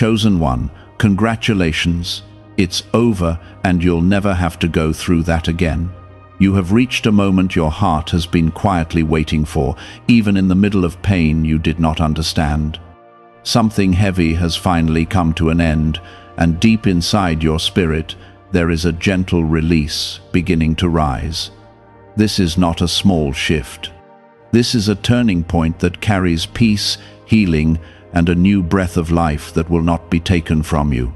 Chosen one, congratulations. It's over, and you'll never have to go through that again. You have reached a moment your heart has been quietly waiting for, even in the middle of pain you did not understand. Something heavy has finally come to an end, and deep inside your spirit, there is a gentle release beginning to rise. This is not a small shift. This is a turning point that carries peace, healing, and a new breath of life that will not be taken from you.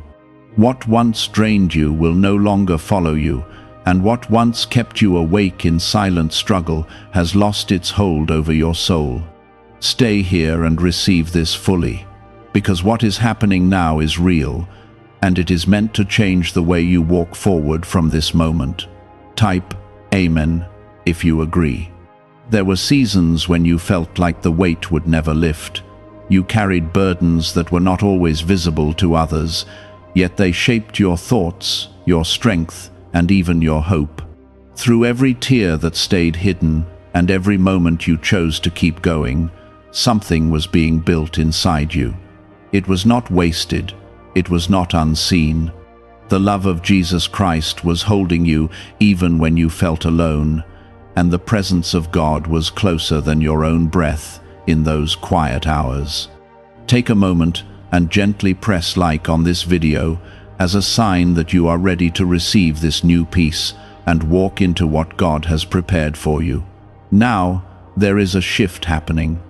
What once drained you will no longer follow you, and what once kept you awake in silent struggle has lost its hold over your soul. Stay here and receive this fully, because what is happening now is real, and it is meant to change the way you walk forward from this moment. Type Amen if you agree. There were seasons when you felt like the weight would never lift. You carried burdens that were not always visible to others, yet they shaped your thoughts, your strength, and even your hope. Through every tear that stayed hidden, and every moment you chose to keep going, something was being built inside you. It was not wasted. It was not unseen. The love of Jesus Christ was holding you even when you felt alone, and the presence of God was closer than your own breath in those quiet hours. Take a moment and gently press like on this video as a sign that you are ready to receive this new peace and walk into what God has prepared for you. Now, there is a shift happening.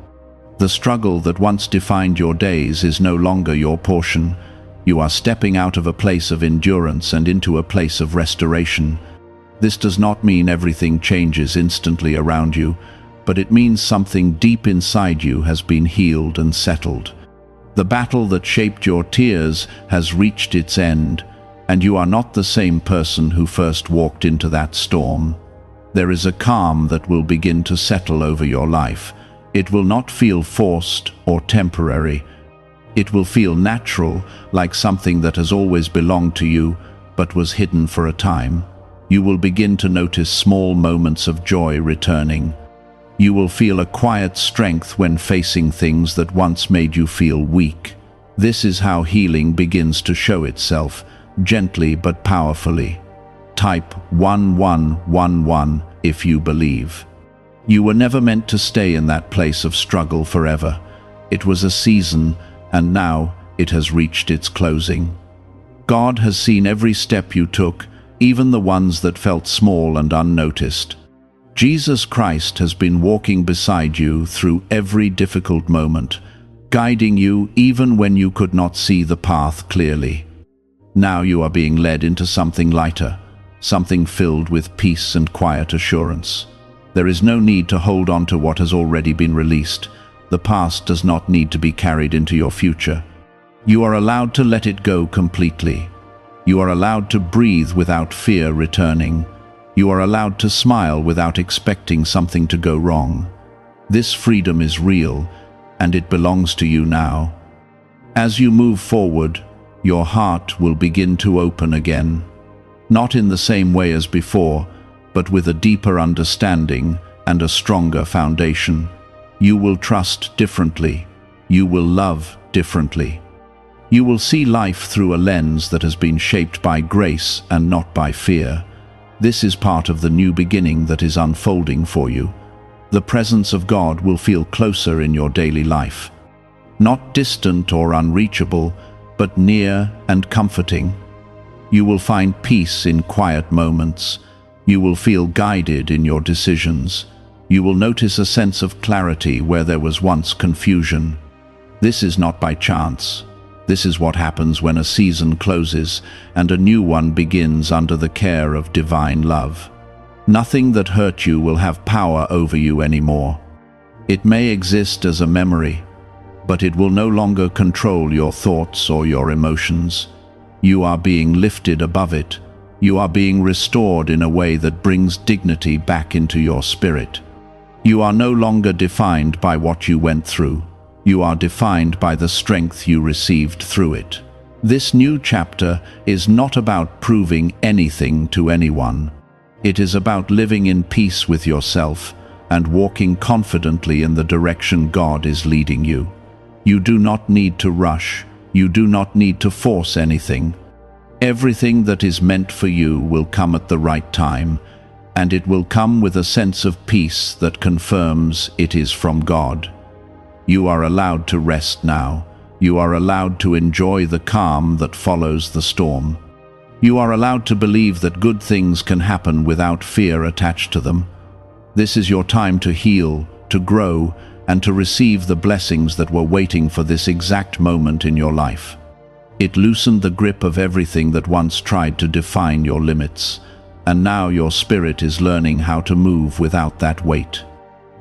The struggle that once defined your days is no longer your portion. You are stepping out of a place of endurance and into a place of restoration. This does not mean everything changes instantly around you, but it means something deep inside you has been healed and settled. The battle that shaped your tears has reached its end, and you are not the same person who first walked into that storm. There is a calm that will begin to settle over your life. It will not feel forced or temporary. It will feel natural, like something that has always belonged to you, but was hidden for a time. You will begin to notice small moments of joy returning. You will feel a quiet strength when facing things that once made you feel weak. This is how healing begins to show itself, gently but powerfully. Type 1111 if you believe. You were never meant to stay in that place of struggle forever. It was a season, and now it has reached its closing. God has seen every step you took, even the ones that felt small and unnoticed. Jesus Christ has been walking beside you through every difficult moment, guiding you even when you could not see the path clearly. Now you are being led into something lighter, something filled with peace and quiet assurance. There is no need to hold on to what has already been released. The past does not need to be carried into your future. You are allowed to let it go completely. You are allowed to breathe without fear returning. You are allowed to smile without expecting something to go wrong. This freedom is real, and it belongs to you now. As you move forward, your heart will begin to open again. Not in the same way as before, but with a deeper understanding and a stronger foundation. You will trust differently. You will love differently. You will see life through a lens that has been shaped by grace and not by fear. This is part of the new beginning that is unfolding for you. The presence of God will feel closer in your daily life. Not distant or unreachable, but near and comforting. You will find peace in quiet moments. You will feel guided in your decisions. You will notice a sense of clarity where there was once confusion. This is not by chance. This is what happens when a season closes and a new one begins under the care of divine love. Nothing that hurt you will have power over you anymore. It may exist as a memory, but it will no longer control your thoughts or your emotions. You are being lifted above it. You are being restored in a way that brings dignity back into your spirit. You are no longer defined by what you went through. You are defined by the strength you received through it. This new chapter is not about proving anything to anyone. It is about living in peace with yourself and walking confidently in the direction God is leading you. You do not need to rush. You do not need to force anything. Everything that is meant for you will come at the right time, and it will come with a sense of peace that confirms it is from God. You are allowed to rest now. You are allowed to enjoy the calm that follows the storm. You are allowed to believe that good things can happen without fear attached to them. This is your time to heal, to grow, and to receive the blessings that were waiting for this exact moment in your life. It loosened the grip of everything that once tried to define your limits, and now your spirit is learning how to move without that weight.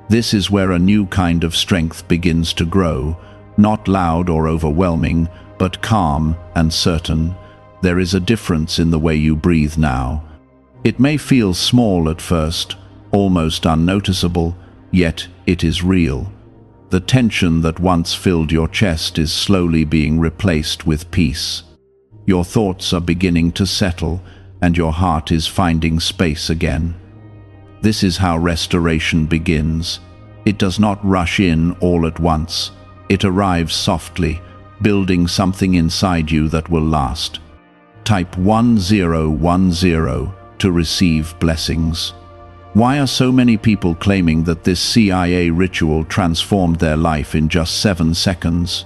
This is where a new kind of strength begins to grow, not loud or overwhelming, but calm and certain. There is a difference in the way you breathe now. It may feel small at first, almost unnoticeable, yet it is real. The tension that once filled your chest is slowly being replaced with peace. Your thoughts are beginning to settle, and your heart is finding space again. This is how restoration begins. It does not rush in all at once. It arrives softly, building something inside you that will last. Type 1010 to receive blessings. Why are so many people claiming that this CIA ritual transformed their life in just 7 seconds?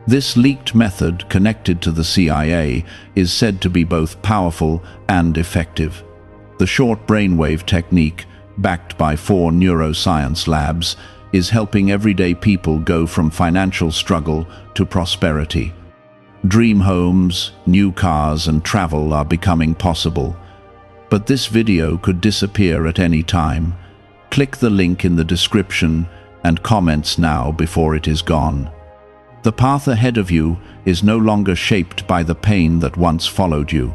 This leaked method, connected to the CIA, is said to be both powerful and effective. The short brainwave technique, backed by 4 neuroscience labs, is helping everyday people go from financial struggle to prosperity. Dream homes, new cars, and travel are becoming possible. But this video could disappear at any time. Click the link in the description and comments now before it is gone. The path ahead of you is no longer shaped by the pain that once followed you.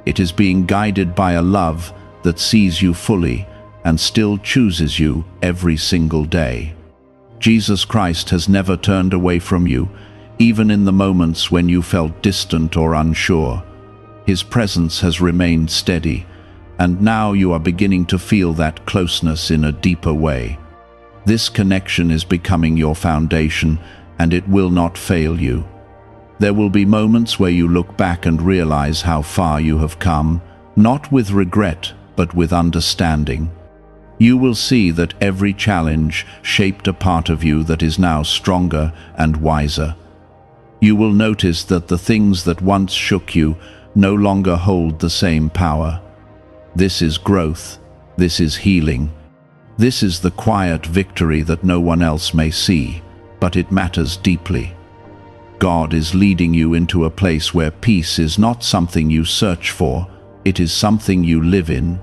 It is being guided by a love that sees you fully and still chooses you every single day. Jesus Christ has never turned away from you, even in the moments when you felt distant or unsure. His presence has remained steady, and now you are beginning to feel that closeness in a deeper way. This connection is becoming your foundation, and it will not fail you. There will be moments where you look back and realize how far you have come, not with regret, but with understanding. You will see that every challenge shaped a part of you that is now stronger and wiser. You will notice that the things that once shook you no longer hold the same power. This is growth. This is healing. This is the quiet victory that no one else may see, but it matters deeply. God is leading you into a place where peace is not something you search for, it is something you live in.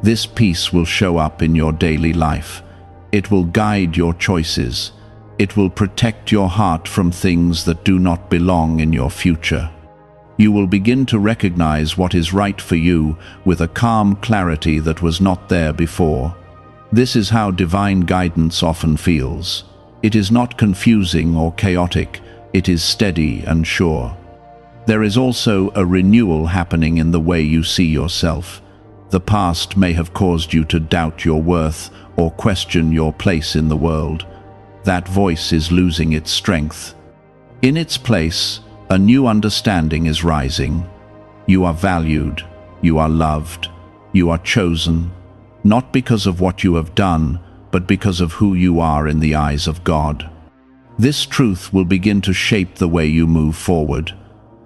This peace will show up in your daily life. It will guide your choices. It will protect your heart from things that do not belong in your future. You will begin to recognize what is right for you with a calm clarity that was not there before. This is how divine guidance often feels. It is not confusing or chaotic. It is steady and sure. There is also a renewal happening in the way you see yourself. The past may have caused you to doubt your worth or question your place in the world. That voice is losing its strength. In its place, a new understanding is rising. You are valued. You are loved. You are chosen, not because of what you have done, but because of who you are in the eyes of God. This truth will begin to shape the way you move forward.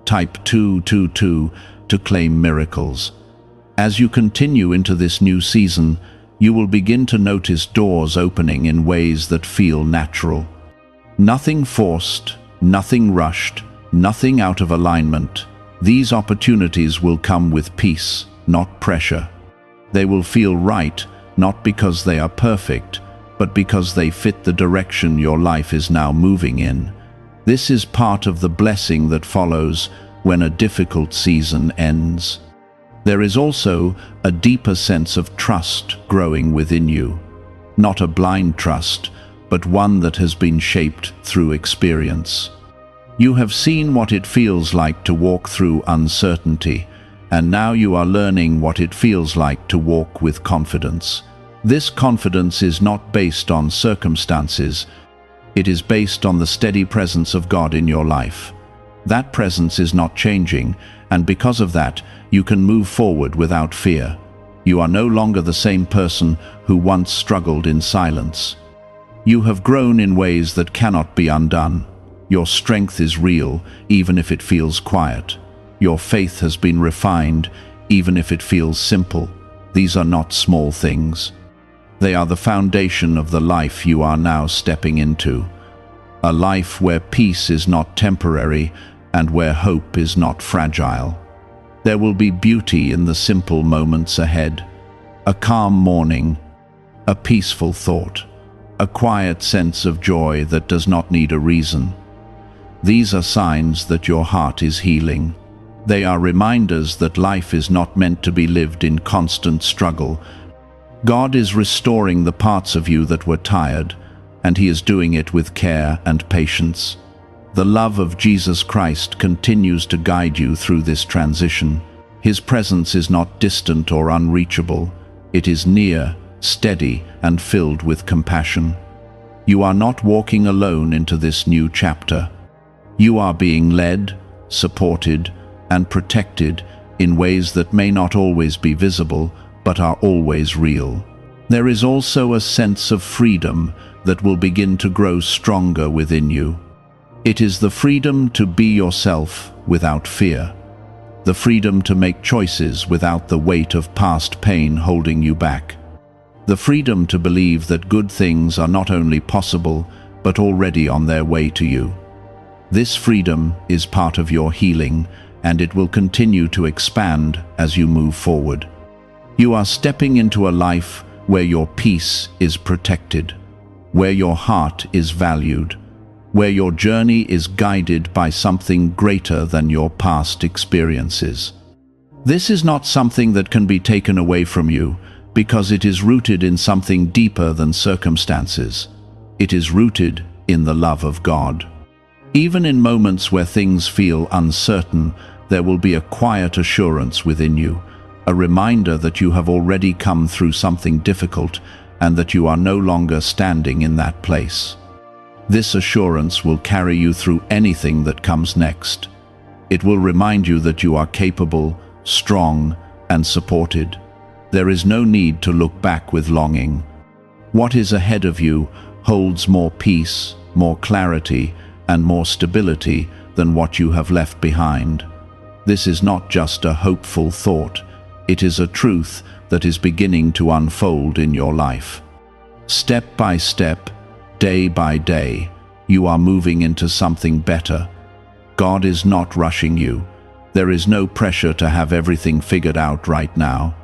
Type 222 to claim miracles. As you continue into this new season, you will begin to notice doors opening in ways that feel natural. Nothing forced, nothing rushed, nothing out of alignment. These opportunities will come with peace, not pressure. They will feel right, not because they are perfect, but because they fit the direction your life is now moving in. This is part of the blessing that follows when a difficult season ends. There is also a deeper sense of trust growing within you. Not a blind trust, but one that has been shaped through experience. You have seen what it feels like to walk through uncertainty, and now you are learning what it feels like to walk with confidence. This confidence is not based on circumstances. It is based on the steady presence of God in your life. That presence is not changing, and because of that, you can move forward without fear. You are no longer the same person who once struggled in silence. You have grown in ways that cannot be undone. Your strength is real, even if it feels quiet. Your faith has been refined, even if it feels simple. These are not small things. They are the foundation of the life you are now stepping into. A life where peace is not temporary and where hope is not fragile. There will be beauty in the simple moments ahead. A calm morning, a peaceful thought, a quiet sense of joy that does not need a reason. These are signs that your heart is healing. They are reminders that life is not meant to be lived in constant struggle. God is restoring the parts of you that were tired, and He is doing it with care and patience. The love of Jesus Christ continues to guide you through this transition. His presence is not distant or unreachable. It is near, steady, and filled with compassion. You are not walking alone into this new chapter. You are being led, supported, and protected in ways that may not always be visible, but are always real. There is also a sense of freedom that will begin to grow stronger within you. It is the freedom to be yourself without fear. The freedom to make choices without the weight of past pain holding you back. The freedom to believe that good things are not only possible, but already on their way to you. This freedom is part of your healing, and it will continue to expand as you move forward. You are stepping into a life where your peace is protected, where your heart is valued, where your journey is guided by something greater than your past experiences. This is not something that can be taken away from you, because it is rooted in something deeper than circumstances. It is rooted in the love of God. Even in moments where things feel uncertain, there will be a quiet assurance within you, a reminder that you have already come through something difficult and that you are no longer standing in that place. This assurance will carry you through anything that comes next. It will remind you that you are capable, strong, and supported. There is no need to look back with longing. What is ahead of you holds more peace, more clarity, and more stability than what you have left behind. This is not just a hopeful thought. It is a truth that is beginning to unfold in your life. Step by step, day by day, you are moving into something better. God is not rushing you. There is no pressure to have everything figured out right now.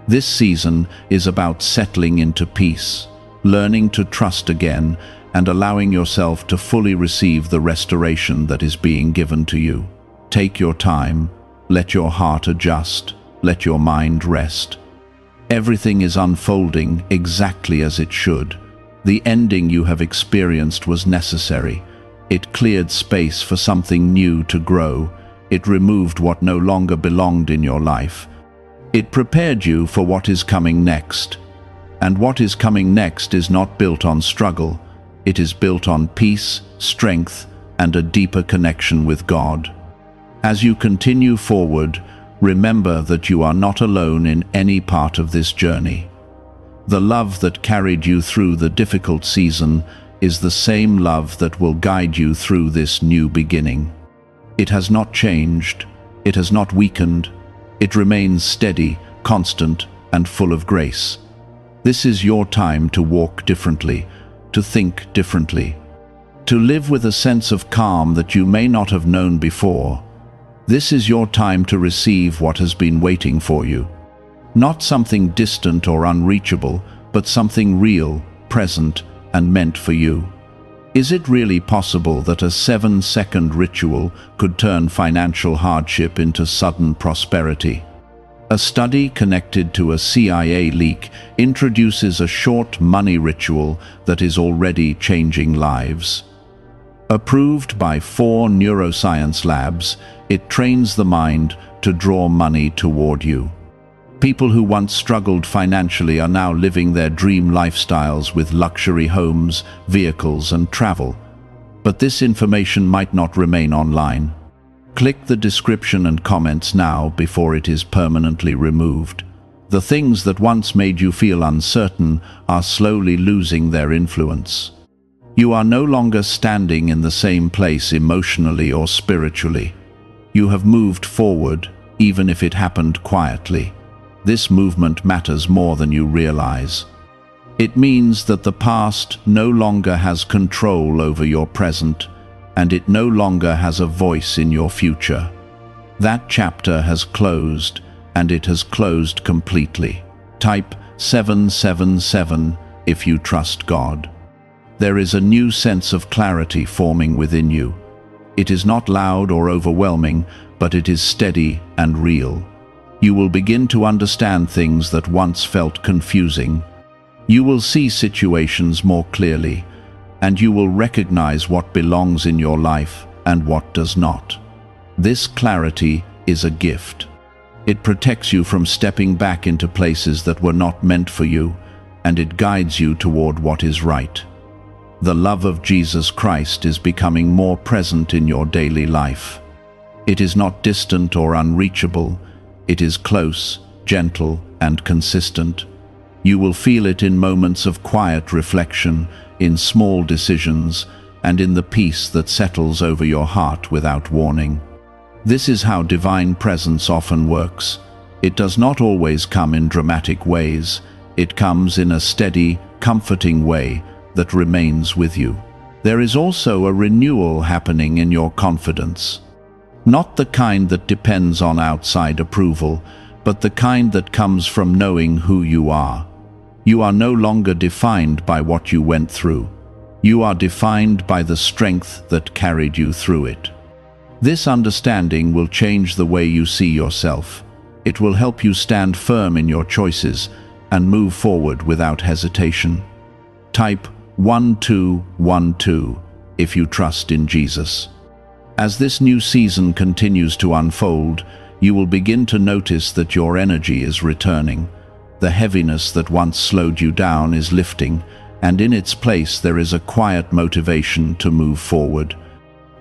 This season is about settling into peace, learning to trust again, and allowing yourself to fully receive the restoration that is being given to you. Take your time, let your heart adjust, let your mind rest. Everything is unfolding exactly as it should. The ending you have experienced was necessary. It cleared space for something new to grow. It removed what no longer belonged in your life. It prepared you for what is coming next. And what is coming next is not built on struggle. It is built on peace, strength, and a deeper connection with God. As you continue forward, remember that you are not alone in any part of this journey. The love that carried you through the difficult season is the same love that will guide you through this new beginning. It has not changed. It has not weakened. It remains steady, constant, and full of grace. This is your time to walk differently, to think differently, to live with a sense of calm that you may not have known before. This is your time to receive what has been waiting for you. Not something distant or unreachable, but something real, present, and meant for you. Is it really possible that a 7-second ritual could turn financial hardship into sudden prosperity? A study connected to a CIA leak introduces a short money ritual that is already changing lives. Approved by 4 neuroscience labs, it trains the mind to draw money toward you. People who once struggled financially are now living their dream lifestyles with luxury homes, vehicles, and travel. But this information might not remain online. Click the description and comments now before it is permanently removed. The things that once made you feel uncertain are slowly losing their influence. You are no longer standing in the same place emotionally or spiritually. You have moved forward, even if it happened quietly. This movement matters more than you realize. It means that the past no longer has control over your present, and it no longer has a voice in your future. That chapter has closed, and it has closed completely. Type 777 if you trust God. There is a new sense of clarity forming within you. It is not loud or overwhelming, but it is steady and real. You will begin to understand things that once felt confusing. You will see situations more clearly, and you will recognize what belongs in your life and what does not. This clarity is a gift. It protects you from stepping back into places that were not meant for you, and it guides you toward what is right. The love of Jesus Christ is becoming more present in your daily life. It is not distant or unreachable. It is close, gentle, and consistent. You will feel it in moments of quiet reflection, in small decisions, and in the peace that settles over your heart without warning. This is how divine presence often works. It does not always come in dramatic ways. It comes in a steady, comforting way that remains with you. There is also a renewal happening in your confidence. Not the kind that depends on outside approval, but the kind that comes from knowing who you are. You are no longer defined by what you went through. You are defined by the strength that carried you through it. This understanding will change the way you see yourself. It will help you stand firm in your choices and move forward without hesitation. Type 1212 if you trust in Jesus. As this new season continues to unfold, you will begin to notice that your energy is returning. The heaviness that once slowed you down is lifting, and in its place there is a quiet motivation to move forward.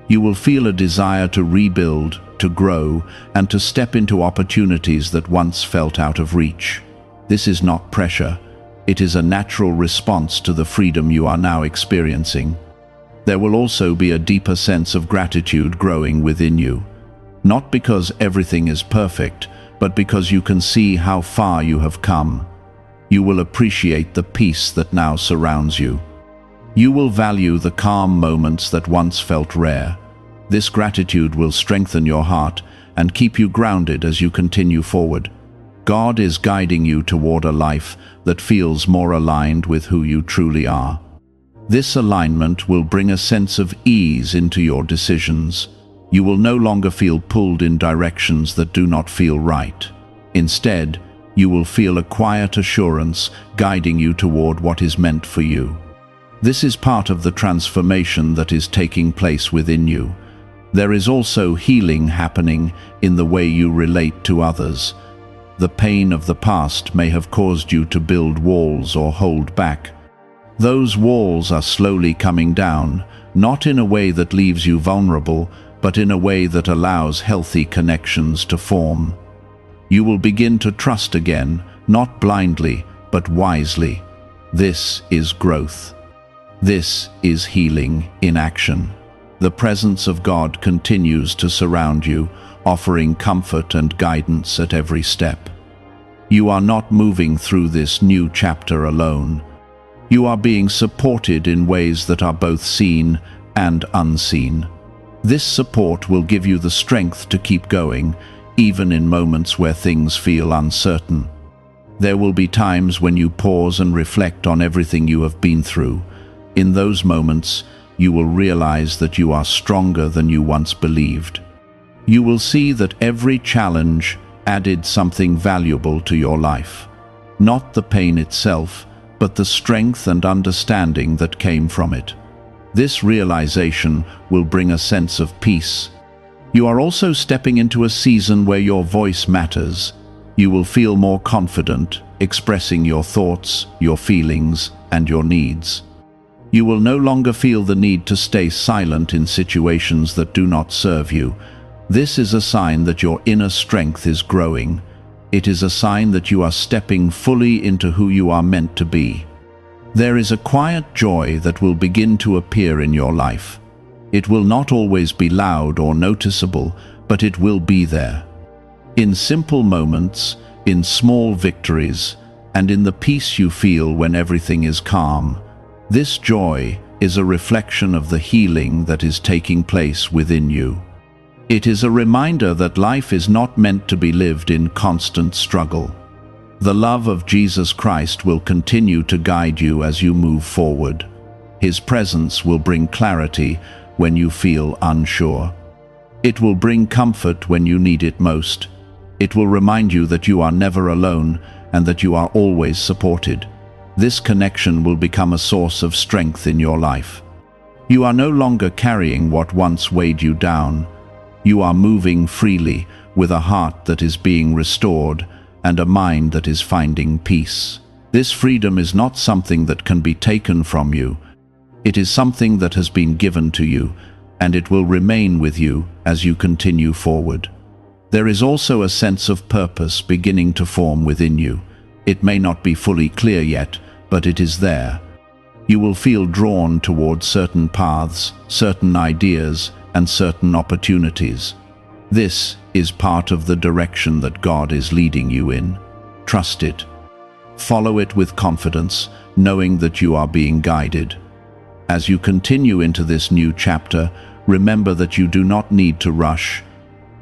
You will feel a desire to rebuild, to grow, and to step into opportunities that once felt out of reach. This is not pressure. It is a natural response to the freedom you are now experiencing. There will also be a deeper sense of gratitude growing within you. Not because everything is perfect, but because you can see how far you have come. You will appreciate the peace that now surrounds you. You will value the calm moments that once felt rare. This gratitude will strengthen your heart and keep you grounded as you continue forward. God is guiding you toward a life that feels more aligned with who you truly are. This alignment will bring a sense of ease into your decisions. You will no longer feel pulled in directions that do not feel right. Instead, you will feel a quiet assurance guiding you toward what is meant for you. This is part of the transformation that is taking place within you. There is also healing happening in the way you relate to others. The pain of the past may have caused you to build walls or hold back. Those walls are slowly coming down, not in a way that leaves you vulnerable, but in a way that allows healthy connections to form. You will begin to trust again, not blindly, but wisely. This is growth. This is healing in action. The presence of God continues to surround you, offering comfort and guidance at every step. You are not moving through this new chapter alone. You are being supported in ways that are both seen and unseen. This support will give you the strength to keep going, even in moments where things feel uncertain. There will be times when you pause and reflect on everything you have been through. In those moments, you will realize that you are stronger than you once believed. You will see that every challenge added something valuable to your life. Not the pain itself, but the strength and understanding that came from it. This realization will bring a sense of peace. You are also stepping into a season where your voice matters. You will feel more confident, expressing your thoughts, your feelings, and your needs. You will no longer feel the need to stay silent in situations that do not serve you. This is a sign that your inner strength is growing. It is a sign that you are stepping fully into who you are meant to be. There is a quiet joy that will begin to appear in your life. It will not always be loud or noticeable, but it will be there. In simple moments, in small victories, and in the peace you feel when everything is calm. This joy is a reflection of the healing that is taking place within you. It is a reminder that life is not meant to be lived in constant struggle. The love of Jesus Christ will continue to guide you as you move forward. His presence will bring clarity when you feel unsure. It will bring comfort when you need it most. It will remind you that you are never alone and that you are always supported. This connection will become a source of strength in your life. You are no longer carrying what once weighed you down. You are moving freely with a heart that is being restored and a mind that is finding peace. This freedom is not something that can be taken from you. It is something that has been given to you, and it will remain with you as you continue forward. There is also a sense of purpose beginning to form within you. It may not be fully clear yet, but it is there. You will feel drawn towards certain paths, certain ideas, and certain opportunities. This is part of the direction that God is leading you in. Trust it. Follow it with confidence, knowing that you are being guided. As you continue into this new chapter, remember that you do not need to rush.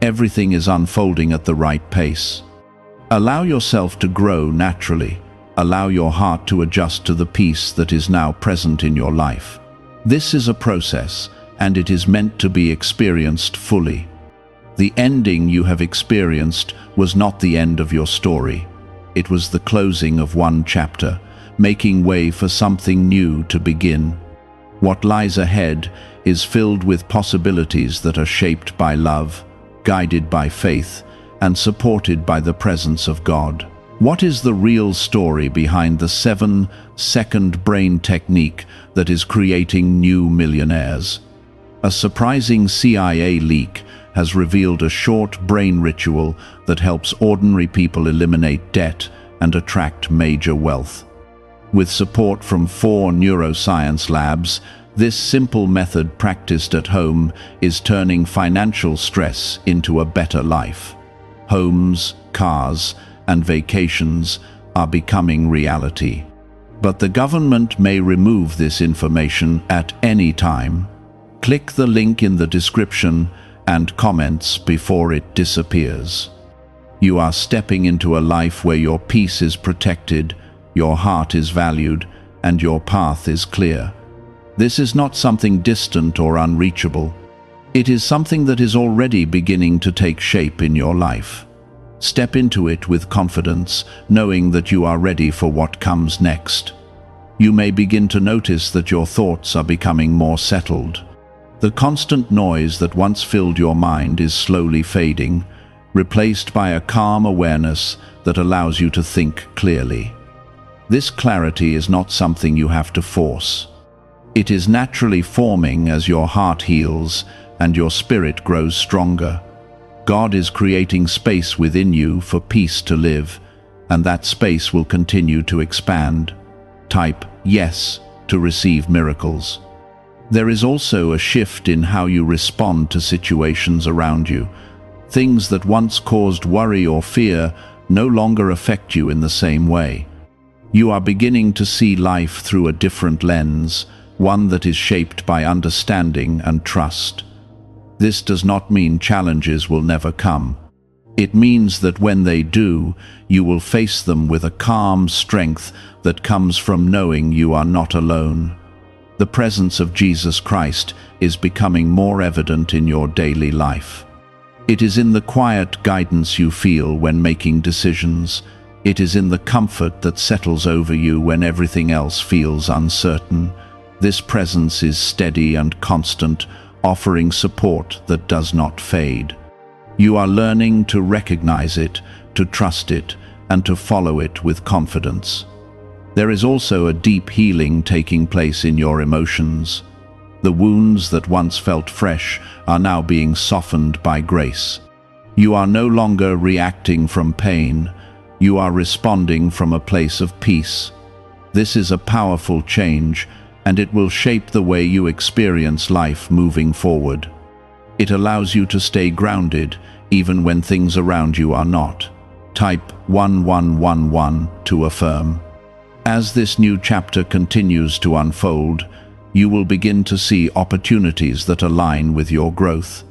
Everything is unfolding at the right pace. Allow yourself to grow naturally. Allow your heart to adjust to the peace that is now present in your life. This is a process, and it is meant to be experienced fully. The ending you have experienced was not the end of your story. It was the closing of one chapter, making way for something new to begin. What lies ahead is filled with possibilities that are shaped by love, guided by faith, and supported by the presence of God. What is the real story behind the 7-second brain technique that is creating new millionaires? A surprising CIA leak has revealed a short brain ritual that helps ordinary people eliminate debt and attract major wealth. With support from 4 neuroscience labs, this simple method practiced at home is turning financial stress into a better life. Homes, cars, and vacations are becoming reality. But the government may remove this information at any time. Click the link in the description and comments before it disappears. You are stepping into a life where your peace is protected, your heart is valued, and your path is clear. This is not something distant or unreachable. It is something that is already beginning to take shape in your life. Step into it with confidence, knowing that you are ready for what comes next. You may begin to notice that your thoughts are becoming more settled. The constant noise that once filled your mind is slowly fading, replaced by a calm awareness that allows you to think clearly. This clarity is not something you have to force. It is naturally forming as your heart heals and your spirit grows stronger. God is creating space within you for peace to live, and that space will continue to expand. Type yes to receive miracles. There is also a shift in how you respond to situations around you. Things that once caused worry or fear no longer affect you in the same way. You are beginning to see life through a different lens, one that is shaped by understanding and trust. This does not mean challenges will never come. It means that when they do, you will face them with a calm strength that comes from knowing you are not alone. The presence of Jesus Christ is becoming more evident in your daily life. It is in the quiet guidance you feel when making decisions. It is in the comfort that settles over you when everything else feels uncertain. This presence is steady and constant, offering support that does not fade. You are learning to recognize it, to trust it, and to follow it with confidence. There is also a deep healing taking place in your emotions. The wounds that once felt fresh are now being softened by grace. You are no longer reacting from pain. You are responding from a place of peace. This is a powerful change, and it will shape the way you experience life moving forward. It allows you to stay grounded, even when things around you are not. Type 1111 to affirm. As this new chapter continues to unfold, you will begin to see opportunities that align with your growth.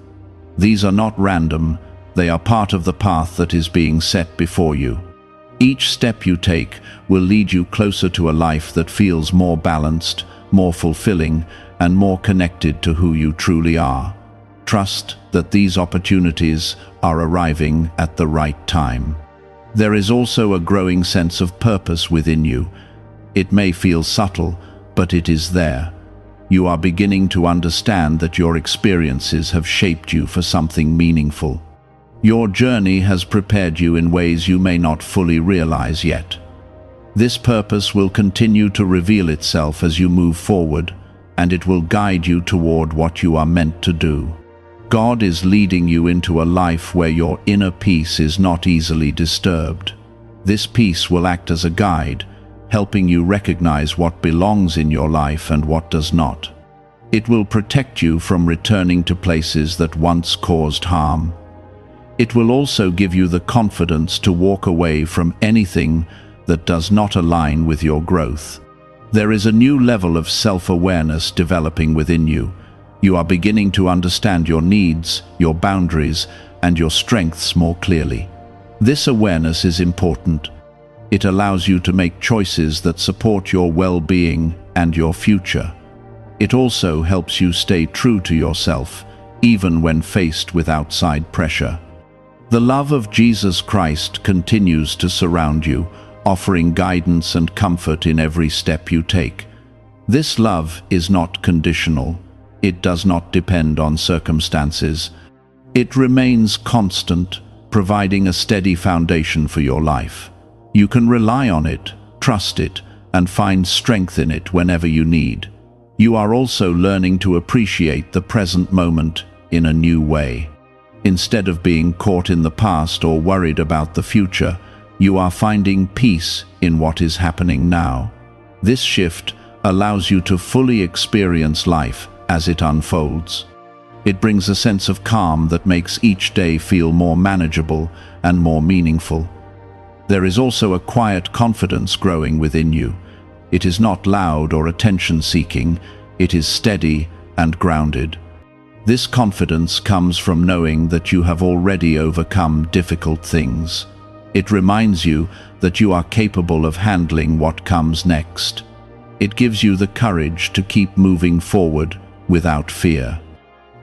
These are not random, they are part of the path that is being set before you. Each step you take will lead you closer to a life that feels more balanced, more fulfilling, and more connected to who you truly are. Trust that these opportunities are arriving at the right time. There is also a growing sense of purpose within you. It may feel subtle, but it is there. You are beginning to understand that your experiences have shaped you for something meaningful. Your journey has prepared you in ways you may not fully realize yet. This purpose will continue to reveal itself as you move forward, and it will guide you toward what you are meant to do. God is leading you into a life where your inner peace is not easily disturbed. This peace will act as a guide, helping you recognize what belongs in your life and what does not. It will protect you from returning to places that once caused harm. It will also give you the confidence to walk away from anything that does not align with your growth. There is a new level of self-awareness developing within you. You are beginning to understand your needs, your boundaries, and your strengths more clearly. This awareness is important. It allows you to make choices that support your well-being and your future. It also helps you stay true to yourself, even when faced with outside pressure. The love of Jesus Christ continues to surround you, offering guidance and comfort in every step you take. This love is not conditional. It does not depend on circumstances. It remains constant, providing a steady foundation for your life. You can rely on it, trust it, and find strength in it whenever you need. You are also learning to appreciate the present moment in a new way. Instead of being caught in the past or worried about the future, you are finding peace in what is happening now. This shift allows you to fully experience life as it unfolds. It brings a sense of calm that makes each day feel more manageable and more meaningful. There is also a quiet confidence growing within you. It is not loud or attention-seeking, it is steady and grounded. This confidence comes from knowing that you have already overcome difficult things. It reminds you that you are capable of handling what comes next. It gives you the courage to keep moving forward without fear.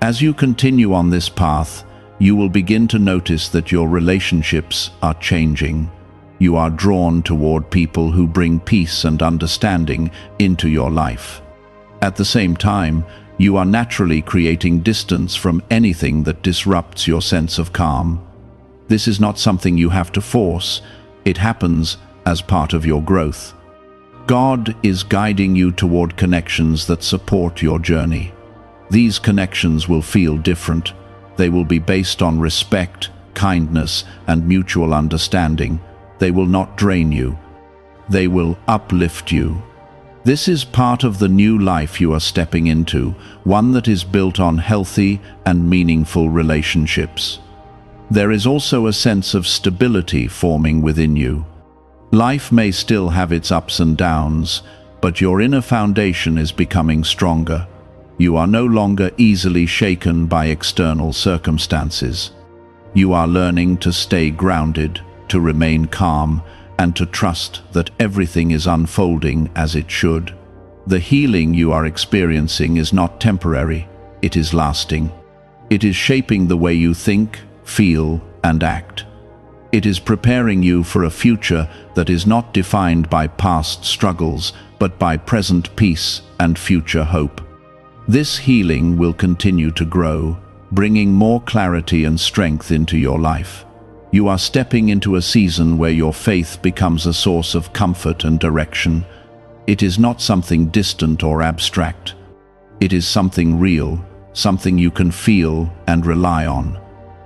As you continue on this path, you will begin to notice that your relationships are changing. You are drawn toward people who bring peace and understanding into your life. At the same time, you are naturally creating distance from anything that disrupts your sense of calm. This is not something you have to force. It happens as part of your growth. God is guiding you toward connections that support your journey. These connections will feel different. They will be based on respect, kindness, and mutual understanding. They will not drain you. They will uplift you. This is part of the new life you are stepping into, one that is built on healthy and meaningful relationships. There is also a sense of stability forming within you. Life may still have its ups and downs, but your inner foundation is becoming stronger. You are no longer easily shaken by external circumstances. You are learning to stay grounded, to remain calm, and to trust that everything is unfolding as it should. The healing you are experiencing is not temporary, it is lasting. It is shaping the way you think, feel, and act. It is preparing you for a future that is not defined by past struggles, but by present peace and future hope. This healing will continue to grow, bringing more clarity and strength into your life. You are stepping into a season where your faith becomes a source of comfort and direction. It is not something distant or abstract. It is something real, something you can feel and rely on.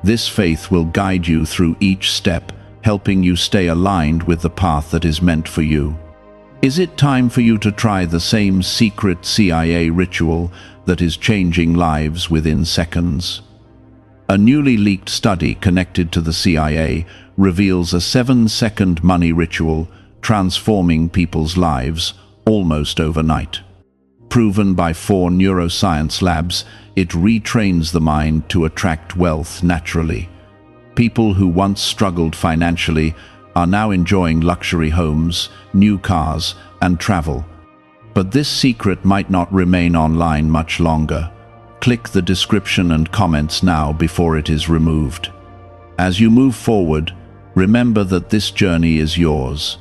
This faith will guide you through each step, helping you stay aligned with the path that is meant for you. Is it time for you to try the same secret CIA ritual that is changing lives within seconds? A newly leaked study connected to the CIA reveals a 7-second money ritual transforming people's lives almost overnight. Proven by 4 neuroscience labs, it retrains the mind to attract wealth naturally. People who once struggled financially are now enjoying luxury homes, new cars, and travel. But this secret might not remain online much longer. Click the description and comments now before it is removed. As you move forward, remember that this journey is yours.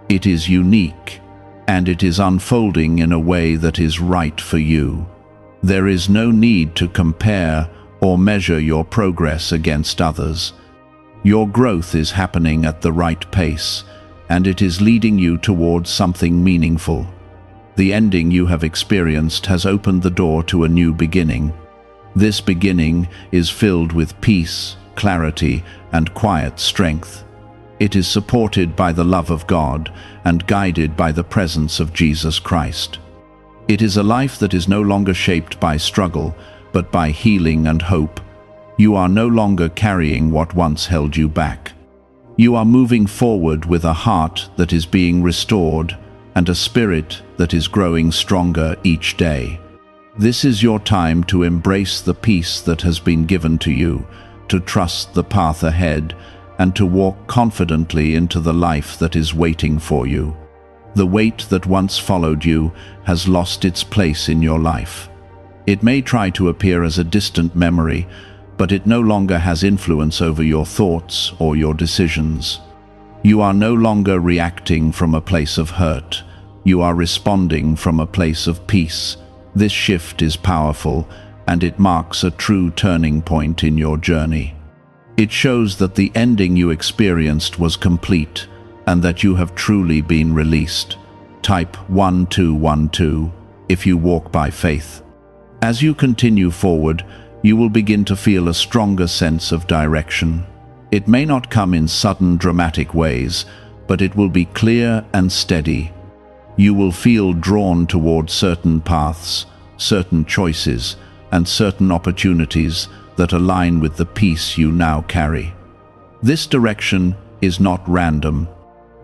It is unique, and it is unfolding in a way that is right for you. There is no need to compare or measure your progress against others. Your growth is happening at the right pace, and it is leading you towards something meaningful. The ending you have experienced has opened the door to a new beginning. This beginning is filled with peace, clarity, and quiet strength. It is supported by the love of God and guided by the presence of Jesus Christ. It is a life that is no longer shaped by struggle, but by healing and hope. You are no longer carrying what once held you back. You are moving forward with a heart that is being restored and a spirit that is growing stronger each day. This is your time to embrace the peace that has been given to you, to trust the path ahead, and to walk confidently into the life that is waiting for you. The weight that once followed you has lost its place in your life. It may try to appear as a distant memory, but it no longer has influence over your thoughts or your decisions. You are no longer reacting from a place of hurt. You are responding from a place of peace. This shift is powerful, and it marks a true turning point in your journey. It shows that the ending you experienced was complete, and that you have truly been released. Type 1212 if you walk by faith. As you continue forward, you will begin to feel a stronger sense of direction. It may not come in sudden, dramatic ways, but it will be clear and steady. You will feel drawn toward certain paths, certain choices, and certain opportunities that align with the peace you now carry. This direction is not random.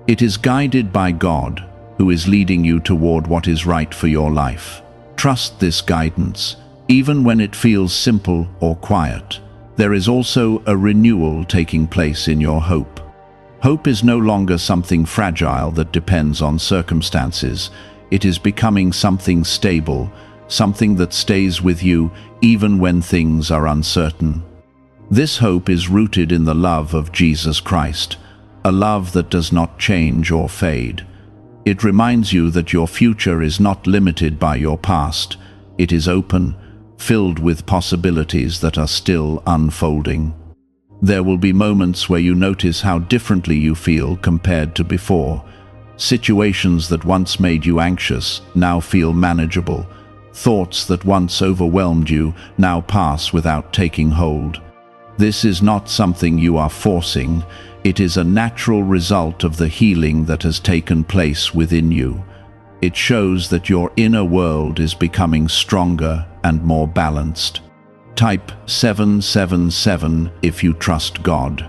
It is guided by God, who is leading you toward what is right for your life. Trust this guidance, even when it feels simple or quiet. There is also a renewal taking place in your hope. Hope is no longer something fragile that depends on circumstances. It is becoming something stable, something that stays with you even when things are uncertain. This hope is rooted in the love of Jesus Christ, a love that does not change or fade. It reminds you that your future is not limited by your past. It is open, filled with possibilities that are still unfolding. There will be moments where you notice how differently you feel compared to before. Situations that once made you anxious now feel manageable. Thoughts that once overwhelmed you now pass without taking hold. This is not something you are forcing. It is a natural result of the healing that has taken place within you. It shows that your inner world is becoming stronger and more balanced. Type 777 if you trust God.